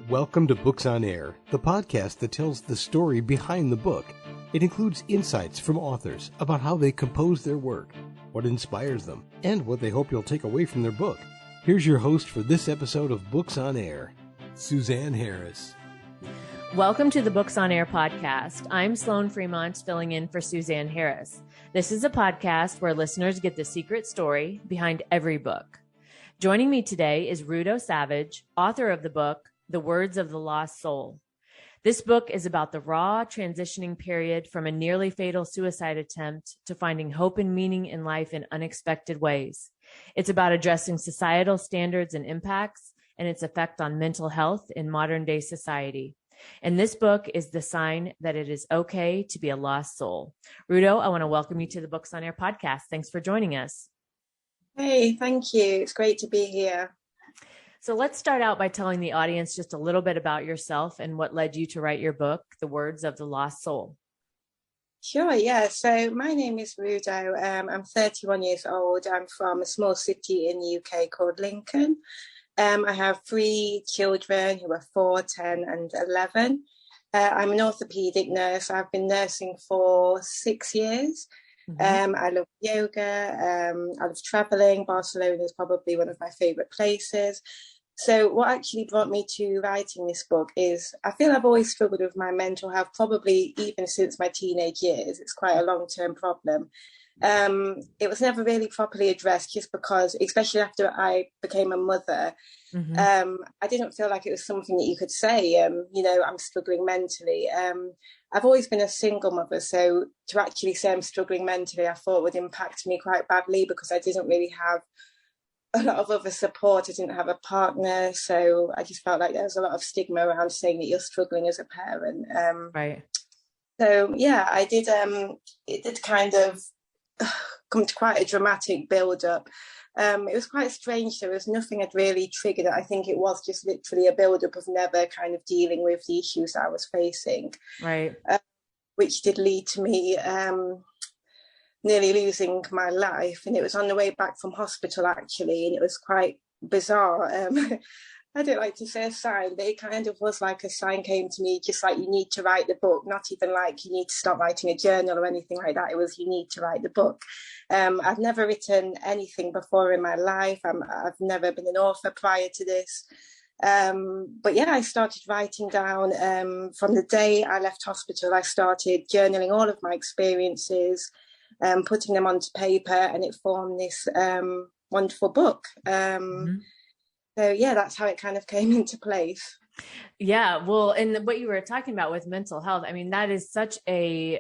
Welcome to Books on Air, the podcast that tells the story behind the book. It includes insights from authors about how they compose their work, what inspires them, and what they hope you'll take away from their book. Here's your host for this episode of Books on Air, Suzanne Harris. Welcome to the Books on Air podcast. I'm Sloan Fremont, filling in for Suzanne Harris. This is a podcast where listeners get the secret story behind every book. Joining me today is Rudo Savage, author of the book, The Words of the Lost Soul. This book is about the raw transitioning period from a nearly fatal suicide attempt to finding hope and meaning in life in unexpected ways. It's about addressing societal standards and impacts and its effect on mental health in modern day society. And this book is the sign that it is okay to be a lost soul. Rudo, I want to welcome you to the Books on Air podcast. Thanks for joining us. Hey, thank you. It's great to be here. So let's start out by telling the audience just a little bit about yourself and what led you to write your book, The Words of the Lost Soul. Sure, yeah. So my name is Rudo. I'm 31 years old. I'm from a small city in the UK called Lincoln. I have 3 children who are 4, 10 and 11. I'm an orthopedic nurse. I've been nursing for 6 years. I love yoga. I love traveling. Barcelona is probably one of my favorite places. So what actually brought me to writing this book is I feel I've always struggled with my mental health, probably even since my teenage years. It's quite a long-term problem. It was never really properly addressed just because, especially after I became a mother, I didn't feel like it was something that you could say, I'm struggling mentally. I've always been a single mother, so to actually say I'm struggling mentally, I thought would impact me quite badly because I didn't really have a lot of other support. I didn't have a partner, so I just felt like there was a lot of stigma around saying that you're struggling as a parent. Right. So yeah, I did. It did kind of come to quite a dramatic build-up. It was quite strange. There was nothing had really triggered it. I think it was just literally a build-up of never kind of dealing with the issues I was facing. Right. Which did lead to me nearly losing my life. And it was on the way back from hospital, actually, and it was quite bizarre. I don't like to say a sign, but it kind of was like a sign came to me, just like you need to write the book, not even like you need to start writing a journal or anything like that. It was you need to write the book. I've never written anything before in my life. I've never been an author prior to this. But yeah, I started writing down from the day I left hospital. I started journaling all of my experiences, putting them onto paper, and it formed this wonderful book. So yeah, that's how it kind of came into place. Yeah. Well, and what you were talking about with mental health, I mean, that is such a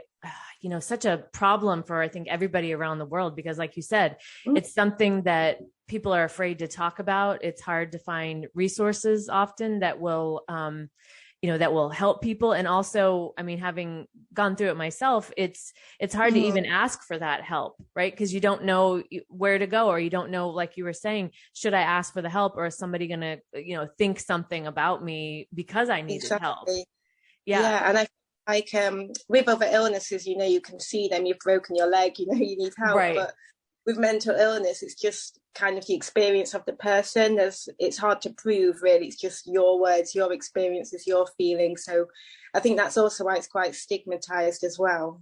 problem for, I think, everybody around the world, because like you said, it's something that people are afraid to talk about. It's hard to find resources often that will, that will help people. And also, I mean, having gone through it myself, it's hard to even ask for that help, right? Because you don't know where to go, or you don't know, like you were saying, should I ask for the help, or is somebody going to, think something about me because I needed help? Yeah. And I like with other illnesses, you can see them, you've broken your leg, you need help. Right. But with mental illness, it's just kind of the experience of the person. It's hard to prove, really. It's just your words, your experiences, your feelings. So I think that's also why it's quite stigmatized as well.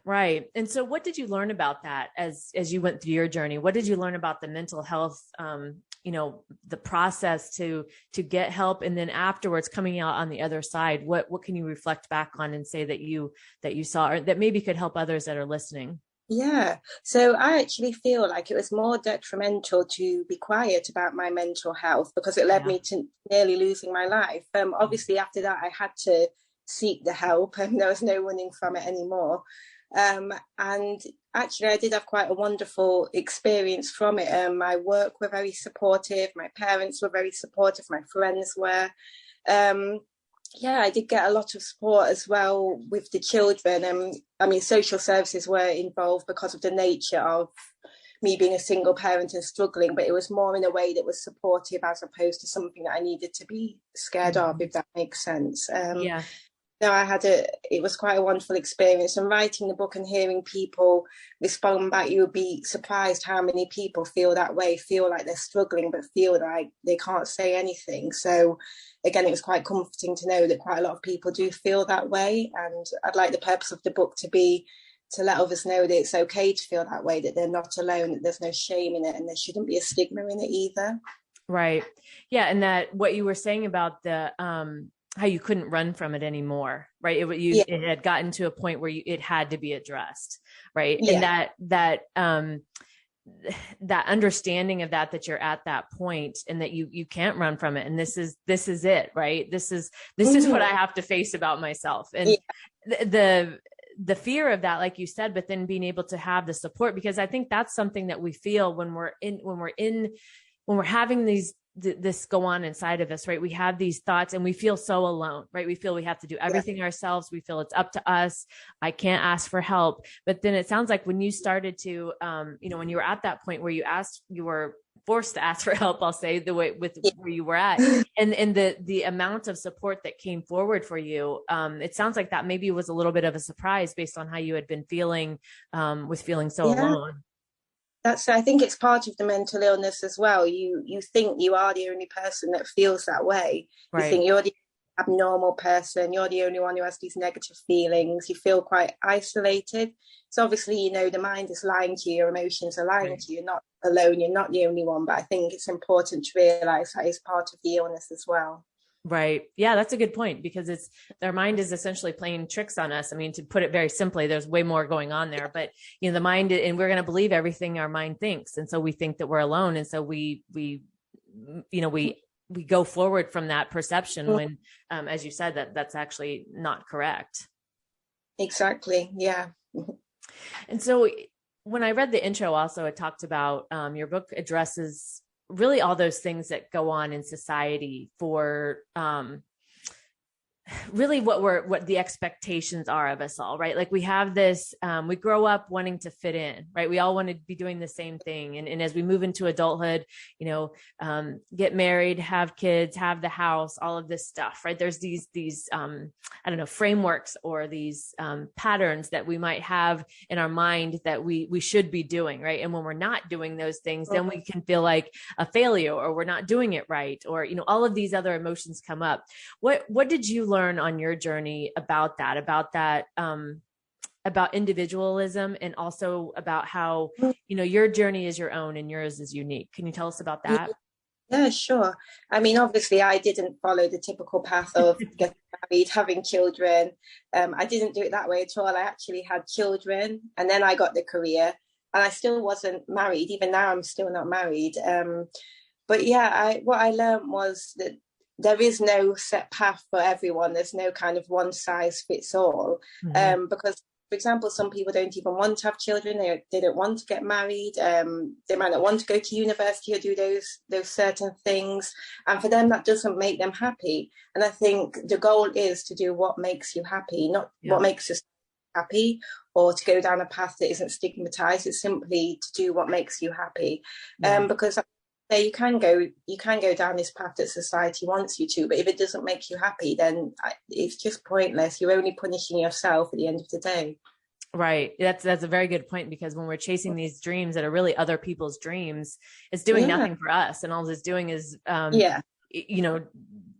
Right. And so what did you learn about that as you went through your journey? What did you learn about the mental health, the process to get help, and then afterwards coming out on the other side? What can you reflect back on and say that you saw, or that maybe could help others that are listening? Yeah, so I actually feel like it was more detrimental to be quiet about my mental health because it led me to nearly losing my life. Obviously, after that, I had to seek the help, and there was no running from it anymore. And actually, I did have quite a wonderful experience from it. My work were very supportive. My parents were very supportive. My friends were. I did get a lot of support as well with the children. Social services were involved because of the nature of me being a single parent and struggling, but it was more in a way that was supportive as opposed to something that I needed to be scared of, if that makes sense. No, it was quite a wonderful experience. And writing the book and hearing people respond back, you would be surprised how many people feel that way, feel like they're struggling, but feel like they can't say anything. So again, it was quite comforting to know that quite a lot of people do feel that way. And I'd like the purpose of the book to be to let others know that it's okay to feel that way, that they're not alone, that there's no shame in it, and there shouldn't be a stigma in it either. Right. Yeah. And that what you were saying about the, how you couldn't run from it anymore, right? It had gotten to a point where it had to be addressed, right? Yeah. And that understanding of that you're at that point and that you can't run from it. And this is it, right? This is what I have to face about myself. And the fear of that, like you said, but then being able to have the support, because I think that's something that we feel when we're having this go on inside of us, right? We have these thoughts and we feel so alone, right? We feel we have to do everything ourselves. We feel it's up to us. I can't ask for help. But then it sounds like when you started to, when you were at that point where you were forced to ask for help, I'll say the way with where you were at, and the amount of support that came forward for you, it sounds like that maybe was a little bit of a surprise based on how you had been feeling, with feeling so alone. I think it's part of the mental illness as well. You think you are the only person that feels that way. Right. You think you're the abnormal person. You're the only one who has these negative feelings. You feel quite isolated. So obviously, the mind is lying to you. Your emotions are lying to you. You're not alone. You're not the only one. But I think it's important to realize that is part of the illness as well. Right. Yeah, that's a good point, because their mind is essentially playing tricks on us. I mean, to put it very simply, there's way more going on there, but the mind, and we're going to believe everything our mind thinks. And so we think that we're alone. And so we go forward from that perception when, as you said, that's actually not correct. Exactly. Yeah. And so when I read the intro, also, it talked about, your book addresses really all those things that go on in society for, really what the expectations are of us all, right? Like we have this, we grow up wanting to fit in, right? We all want to be doing the same thing. And as we move into adulthood, get married, have kids, have the house, all of this stuff, right? There's these frameworks or these patterns that we might have in our mind that we should be doing, right? And when we're not doing those things, then we can feel like a failure, or we're not doing it right, or all of these other emotions come up. What did you learn on your journey about individualism, and also about how your journey is your own and yours is unique? Can you tell us about that? Yeah, sure. I mean, obviously I didn't follow the typical path of getting married, having children. I didn't do it that way at all. I actually had children, and then I got the career, and I still wasn't married. Even now I'm still not married. But yeah, what I learned was that there is no set path for everyone. There's no kind of one size fits all. Because, for example, some people don't even want to have children. They don't want to get married. They might not want to go to university or do those certain things. And for them, that doesn't make them happy. And I think the goal is to do what makes you happy, not what makes us happy, or to go down a path that isn't stigmatized. It's simply to do what makes you happy. Because you can go down this path that society wants you to, but if it doesn't make you happy, then it's just pointless. You're only punishing yourself at the end of the day. Right. That's a very good point, because when we're chasing these dreams that are really other people's dreams, it's doing nothing for us. And all it's doing is,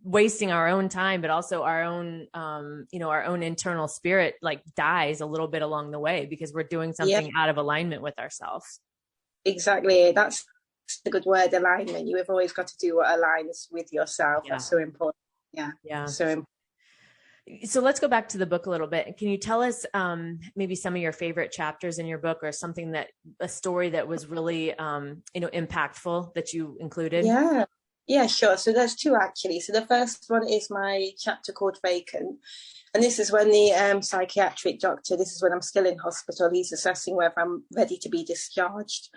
wasting our own time, but also our own, our own internal spirit dies a little bit along the way, because we're doing something out of alignment with ourselves. Exactly. That's the good word, alignment. You have always got to do what aligns with yourself. That's so important. Yeah. So important. So let's go back to the book a little bit. Can you tell us maybe some of your favorite chapters in your book, or a story that was really impactful that you included? Yeah, sure. So there's two actually. So the first one is my chapter called Vacant. And this is when the psychiatric doctor, this is when I'm still in hospital, he's assessing whether I'm ready to be discharged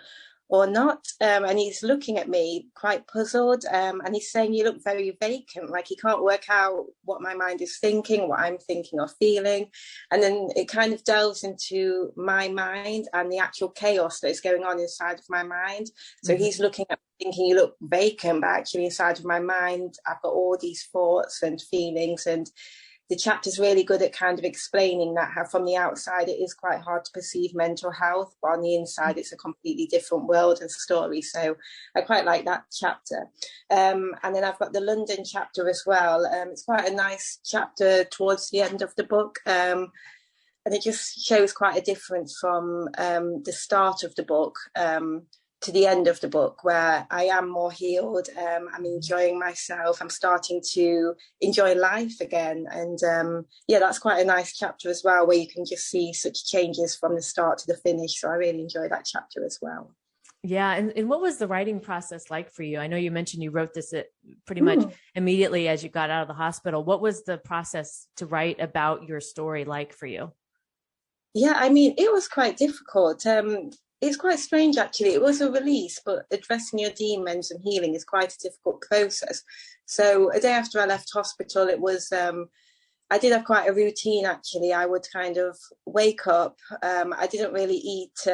or not, and he's looking at me quite puzzled, and he's saying, you look very vacant, like he can't work out what my mind is thinking, what I'm thinking or feeling. And then it kind of delves into my mind and the actual chaos that is going on inside of my mind. So he's looking at me thinking, you look vacant, but actually inside of my mind I've got all these thoughts and feelings, and the chapter's really good at kind of explaining that, how from the outside it is quite hard to perceive mental health, but on the inside it's a completely different world and story. So I quite like that chapter. And then I've got the London chapter as well. It's quite a nice chapter towards the end of the book. And it just shows quite a difference from the start of the book to the end of the book, where I am more healed. I'm enjoying myself. I'm starting to enjoy life again. And that's quite a nice chapter as well, where you can just see such changes from the start to the finish. So I really enjoy that chapter as well. Yeah. And what was the writing process like for you? I know you mentioned you wrote this pretty much immediately as you got out of the hospital. What was the process to write about your story like for you? Yeah, I mean, it was quite difficult. It's quite strange, actually. It was a release, but addressing your demons and healing is quite a difficult process. So a day after I left hospital, it was, I did have quite a routine, actually. I would kind of wake up. I didn't really eat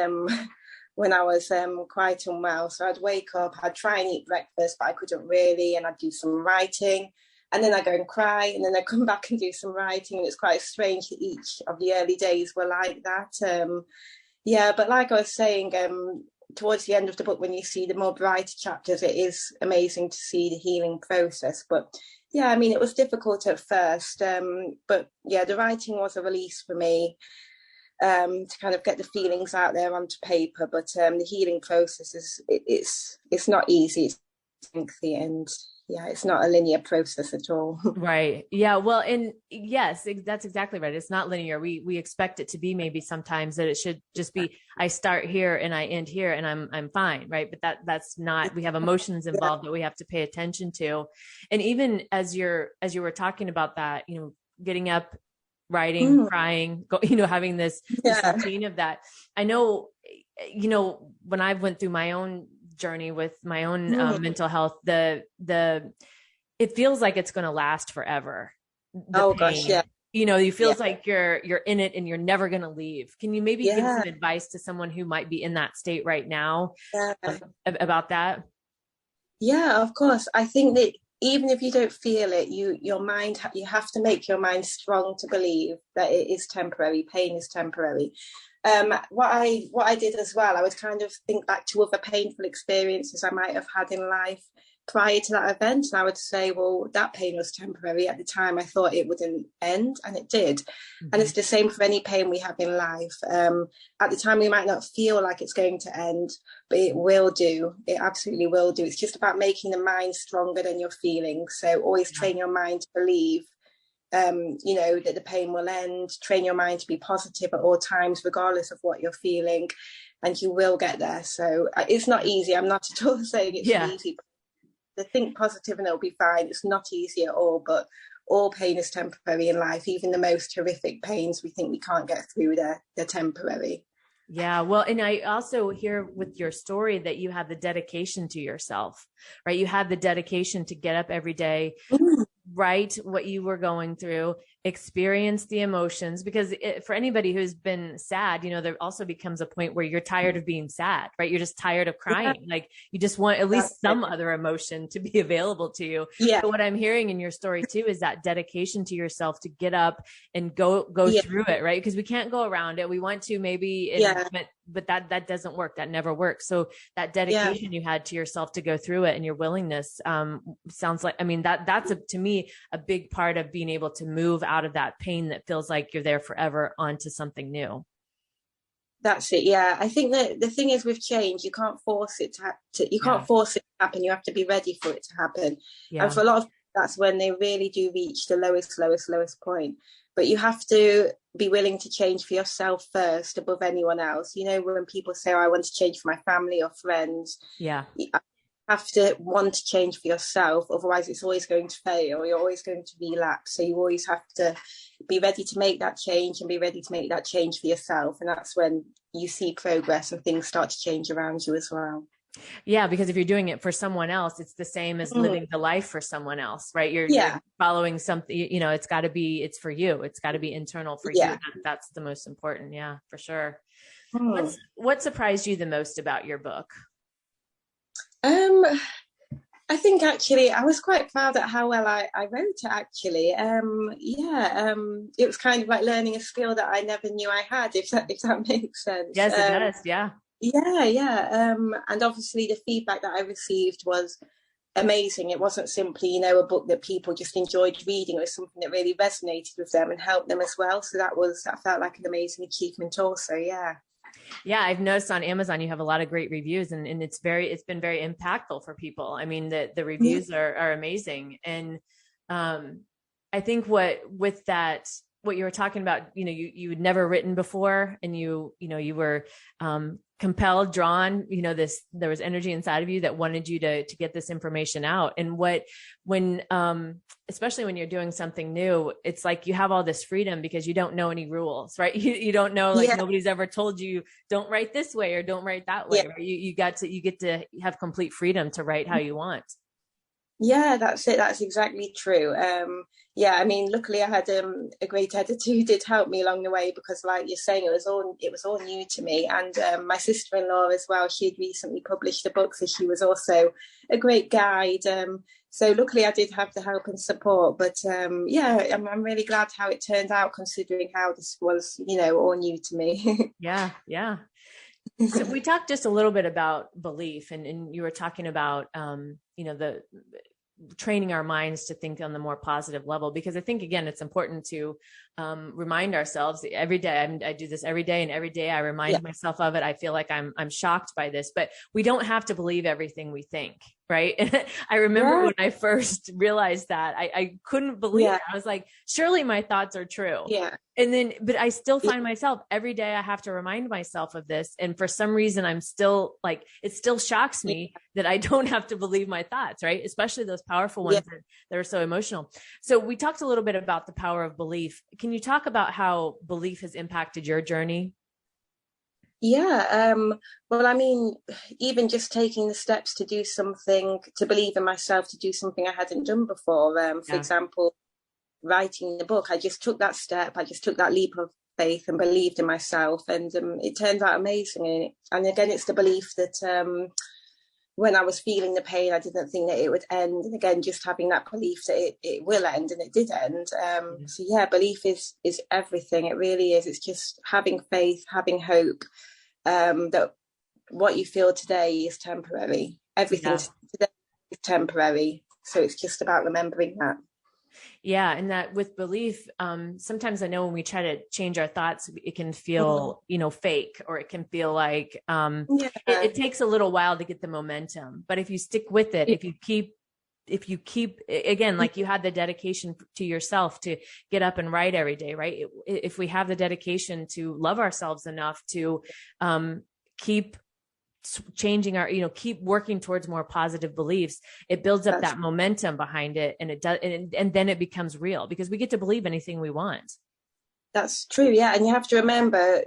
when I was quite unwell. So I'd wake up, I'd try and eat breakfast, but I couldn't really, and I'd do some writing. And then I go and cry, and then I come back and do some writing. And it's quite strange that each of the early days were like that. But like I was saying, towards the end of the book, when you see the more brighter chapters, it is amazing to see the healing process. But yeah, I mean, it was difficult at first. But yeah, the writing was a release for me to kind of get the feelings out there onto paper. But the healing process it's not easy. It's lengthy, and yeah, it's not a linear process at all. Right. Yeah. Well, and yes, that's exactly right. It's not linear. We expect it to be maybe sometimes that it should just be, I start here and I end here and I'm fine. Right. But that's not, we have emotions involved that we have to pay attention to. And even as you were talking about that, getting up, writing, crying, having this routine of that. I know, when I went through my own journey with my own mental health, it feels like it's going to last forever. Gosh, yeah. You feels like you're in it and you're never going to leave. Can you maybe give some advice to someone who might be in that state right now about that? Yeah, of course. I think that even if you don't feel it, you have to make your mind strong to believe that it is temporary. Pain is temporary. What I did as well, I would kind of think back to other painful experiences I might have had in life prior to that event, and I would say, well, that pain was temporary. At the time, I thought it wouldn't end, and it did. And it's the same for any pain we have in life. At the time, we might not feel like it's going to end, but it will do. It absolutely will do. It's just about making the mind stronger than your feelings. So always train your mind to believe that the pain will end. Train your mind to be positive at all times, regardless of what you're feeling, and you will get there. So it's not easy. I'm not at all saying it's easy. To think positive and it'll be fine. It's not easy at all, but all pain is temporary in life. Even the most horrific pains we think we can't get through, they're temporary. Yeah. Well, and I also hear with your story that you have the dedication to yourself, right? You have the dedication to get up every day, write what you were going through, experience the emotions, because for anybody who's been sad, there also becomes a point where you're tired of being sad, right? You're just tired of crying. Like you just want at least some other emotion to be available to you. Yeah. But what I'm hearing in your story too, is that dedication to yourself to get up and go through it, right? Because we can't go around it. We want to maybe, but that doesn't work. That never works. So that dedication you had to yourself to go through it and your willingness sounds like, that's to me, a big part of being able to move out of that pain that feels like you're there forever onto something new. That's it. Yeah. I think that the thing is with change, you can't force it to force it to happen. You have to be ready for it to happen. Yeah. And for a lot of people, that's when they really do reach the lowest point. But you have to be willing to change for yourself first above anyone else. When people say, I want to change for my family or friends. Yeah. Have to want to change for yourself, otherwise it's always going to fail. You're always going to relapse. So you always have to be ready to make that change and be ready to make that change for yourself. And that's when you see progress and things start to change around you as well. Yeah, because if you're doing it for someone else, it's the same as living the life for someone else, right? You're following something, it's for you. It's got to be internal for you. That's the most important. Yeah, for sure. What surprised you the most about your book? I think actually I was quite proud at how well I wrote it actually. It was kind of like learning a skill that I never knew I had, if that makes sense. Yes, it does. Yeah. And obviously the feedback that I received was amazing. It wasn't simply, a book that people just enjoyed reading. It was something that really resonated with them and helped them as well. So that felt like an amazing achievement also. Yeah. Yeah, I've noticed on Amazon you have a lot of great reviews, and it's been very impactful for people. I mean, the reviews are amazing. And I think what you were talking about, you had never written before, and you were compelled, drawn, there was energy inside of you that wanted you to get this information out. And especially when you're doing something new, it's like you have all this freedom because you don't know any rules, right? You don't know, nobody's ever told you don't write this way or don't write that way. Right? You get to have complete freedom to write how you want. Yeah, that's it. That's exactly true. I mean, luckily I had a great editor who did help me along the way, because like you're saying, it was all new to me. And my sister-in-law as well, she had recently published a book, so she was also a great guide. So luckily I did have the help and support. But I'm really glad how it turned out, considering how this was, all new to me. Yeah. So we talked just a little bit about belief, and you were talking about, the training our minds to think on the more positive level, because I think, again, it's important to remind ourselves every day. I do this every day, and every day I remind myself of it. I feel like I'm shocked by this, but we don't have to believe everything we think. Right. I remember when I first realized that I couldn't believe it. I was like, surely my thoughts are true. Yeah. But I still find myself every day I have to remind myself of this. And for some reason, I'm still like, it still shocks me that I don't have to believe my thoughts, right? Especially those powerful ones that are so emotional. So we talked a little bit about the power of belief. Can you talk about how belief has impacted your journey? Yeah, well, I mean, even just taking the steps to do something, to believe in myself, to do something I hadn't done before. For example, writing the book, I just took that step, I just took that leap of faith and believed in myself, and it turned out amazing. And again, it's the belief that when I was feeling the pain, I didn't think that it would end. And again, just having that belief that it will end, and it did end. Belief is everything. It really is. It's just having faith, having hope. That what you feel today is temporary. Everything today is temporary. So it's just about remembering that. Yeah. And that with belief, sometimes I know when we try to change our thoughts, it can feel, fake, or it can feel like it takes a little while to get the momentum. But if you stick with it, if you keep again, like you had the dedication to yourself to get up and write every day, right? If we have the dedication to love ourselves enough to keep changing keep working towards more positive beliefs, it builds up that momentum behind it, and it does, and then it becomes real, because we get to believe anything we want. That's true. Yeah. And you have to remember,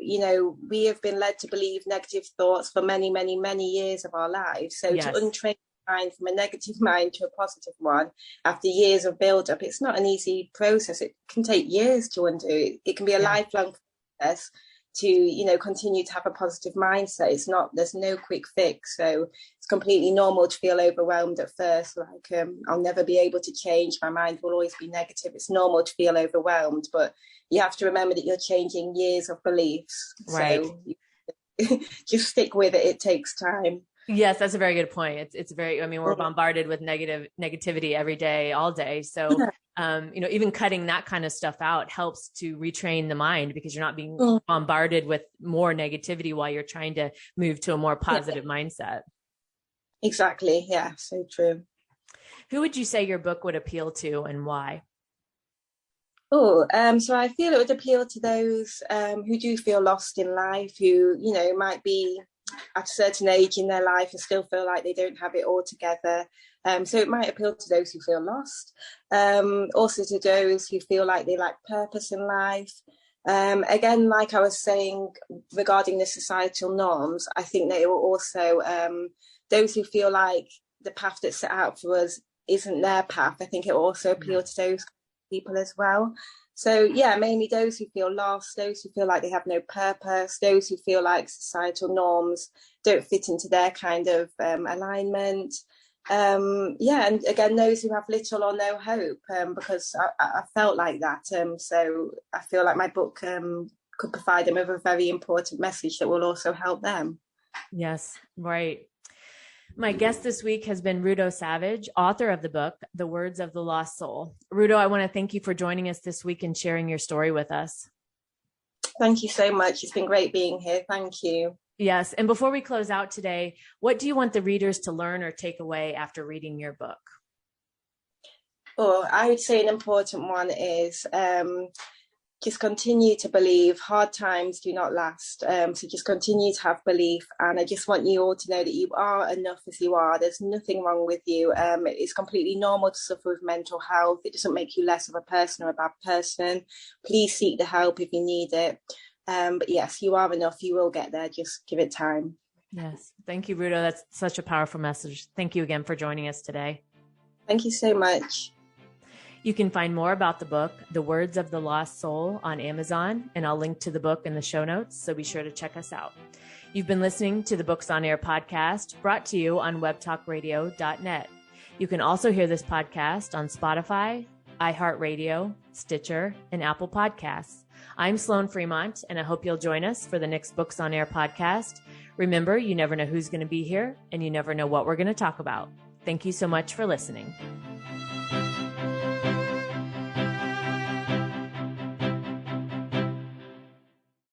we have been led to believe negative thoughts for many, many, many years of our lives. So to untrain mind from a negative mind to a positive one after years of build up, it's not an easy process. It can take years to undo. It can be a lifelong process to continue to have a positive mindset. There's no quick fix. So it's completely normal to feel overwhelmed at first, like I'll never be able to change, my mind will always be negative. It's normal to feel overwhelmed, but you have to remember that you're changing years of beliefs. Right. So just stick with it. It takes time. Yes, that's a very good point. It's very, we're bombarded with negativity every day, all day. So, even cutting that kind of stuff out helps to retrain the mind, because you're not being bombarded with more negativity while you're trying to move to a more positive mindset. Exactly. Yeah. So true. Who would you say your book would appeal to, and why? So I feel it would appeal to those who do feel lost in life, who, might be at a certain age in their life and still feel like they don't have it all together. So it might appeal to those who feel lost, also to those who feel like they lack purpose in life. Again, like I was saying regarding the societal norms, I think that it will also, those who feel like the path that's set out for us isn't their path, I think it will also appeal to those people as well. So mainly those who feel lost, those who feel like they have no purpose, those who feel like societal norms don't fit into their kind of alignment, And again, those who have little or no hope, because I felt like that. So I feel like my book could provide them with a very important message that will also help them. Yes, right. My guest this week has been Rudo Savage, author of the book, The Words of the Lost Soul. Rudo, I want to thank you for joining us this week and sharing your story with us. Thank you so much. It's been great being here. Thank you. Yes. And before we close out today, what do you want the readers to learn or take away after reading your book? Well, I would say an important one is just continue to believe. Hard times do not last. So just continue to have belief. And I just want you all to know that you are enough as you are. There's nothing wrong with you. It's completely normal to suffer with mental health. It doesn't make you less of a person or a bad person. Please seek the help if you need it. But yes, you are enough. You will get there. Just give it time. Yes. Thank you, Rudo. That's such a powerful message. Thank you again for joining us today. Thank you so much. You can find more about the book, The Words of the Lost Soul, on Amazon, and I'll link to the book in the show notes, so be sure to check us out. You've been listening to the Books on Air podcast, brought to you on webtalkradio.net. You can also hear this podcast on Spotify, iHeartRadio, Stitcher, and Apple Podcasts. I'm Sloan Fremont, and I hope you'll join us for the next Books on Air podcast. Remember, you never know who's going to be here, and you never know what we're going to talk about. Thank you so much for listening.